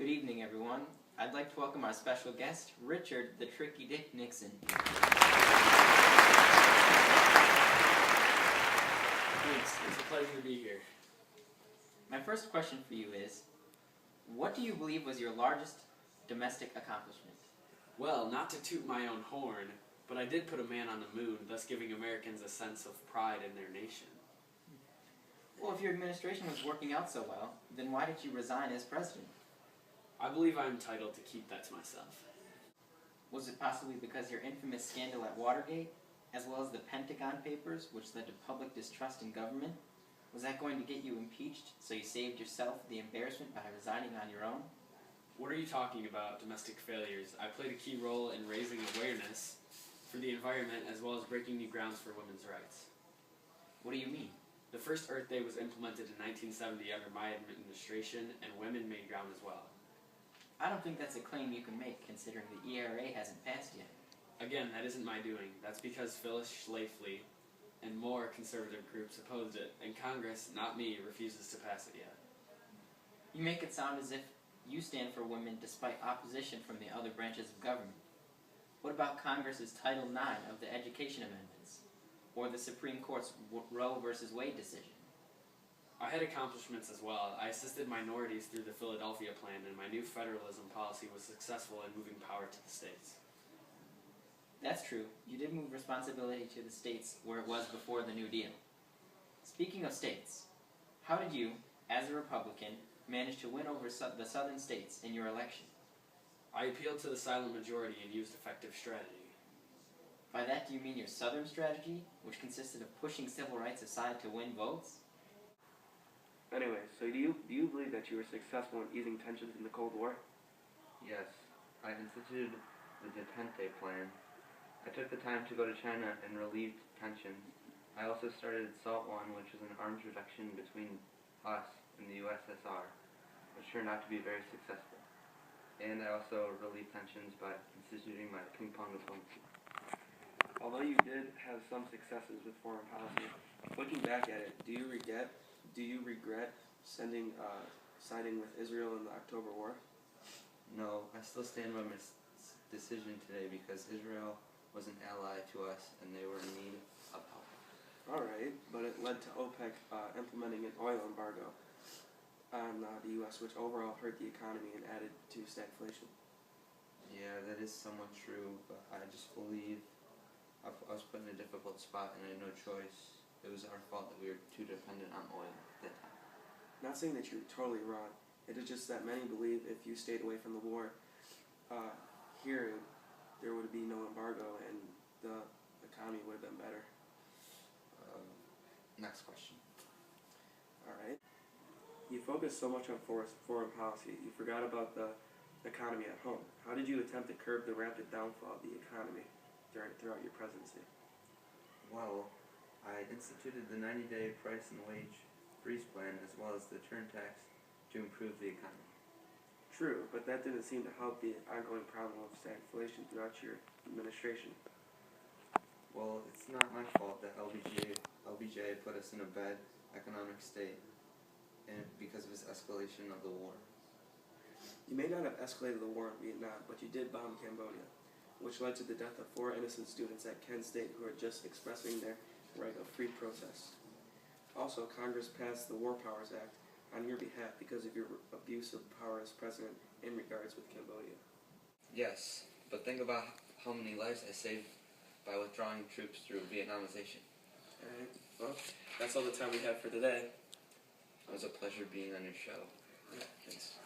Good evening, everyone. I'd like to welcome our special guest, Richard the Tricky Dick Nixon. Thanks. It's a pleasure to be here. My first question for you is, what do you believe was your largest domestic accomplishment? Well, not to toot my own horn, but I did put a man on the moon, thus giving Americans a sense of pride in their nation. Well, if your administration was working out so well, then why did you resign as president? I believe I'm entitled to keep that to myself. Was it possibly because your infamous scandal at Watergate, as well as the Pentagon Papers, which led to public distrust in government? Was that going to get you impeached, so you saved yourself the embarrassment by resigning on your own? What are you talking about, domestic failures? I played a key role in raising awareness for the environment as well as breaking new grounds for women's rights. What do you mean? The first Earth Day was implemented in 1970 under my administration, and women made ground as well. I don't think that's a claim you can make, considering the ERA hasn't passed yet. Again, that isn't my doing. That's because Phyllis Schlafly and more conservative groups opposed it, and Congress, not me, refuses to pass it yet. You make it sound as if you stand for women despite opposition from the other branches of government. What about Congress's Title IX of the Education Amendments? Or the Supreme Court's Roe v. Wade decision? I had accomplishments as well. I assisted minorities through the Philadelphia Plan, and my new federalism policy was successful in moving power to the states. That's true. You did move responsibility to the states where it was before the New Deal. Speaking of states, how did you, as a Republican, manage to win over the southern states in your election? I appealed to the silent majority and used effective strategy. By that, do you mean your southern strategy, which consisted of pushing civil rights aside to win votes? Anyway, so do you believe that you were successful in easing tensions in the Cold War? Yes, I instituted the Detente Plan. I took the time to go to China and relieved tensions. I also started SALT I, which was an arms reduction between us and the USSR, which turned out to be very successful. And I also relieved tensions by instituting my ping-pong diplomacy. Although you did have some successes with foreign policy, looking back at it, do you regret siding with Israel in the October War? No, I still stand by my decision today because Israel was an ally to us and they were in need of help. Alright, but it led to OPEC implementing an oil embargo on the U.S., which overall hurt the economy and added to stagflation. Yeah, that is somewhat true, but I just believe I was put in a difficult spot and I had no choice. It was our fault that we were too dependent on oil at that time. Not saying that you're totally wrong. It is just that many believe if you stayed away from the war, here there would be no embargo and the economy would have been better. Next question. Alright. You focused so much on foreign policy, you forgot about the economy at home. How did you attempt to curb the rapid downfall of the economy throughout your presidency? Well, I instituted the 90-day price and wage freeze plan as well as the turn tax to improve the economy. True, but that didn't seem to help the ongoing problem of stagflation throughout your administration. Well, it's not my fault that LBJ put us in a bad economic state and because of his escalation of the war. You may not have escalated the war in Vietnam, but you did bomb Cambodia, which led to the death of 4 innocent students at Kent State who were just expressing their right of free protest. Also, Congress passed the War Powers Act on your behalf because of your abuse of power as president in regards with Cambodia. Yes, but think about how many lives I saved by withdrawing troops through Vietnamization. Alright, well, that's all the time we have for today. It was a pleasure being on your show. Yeah, thanks.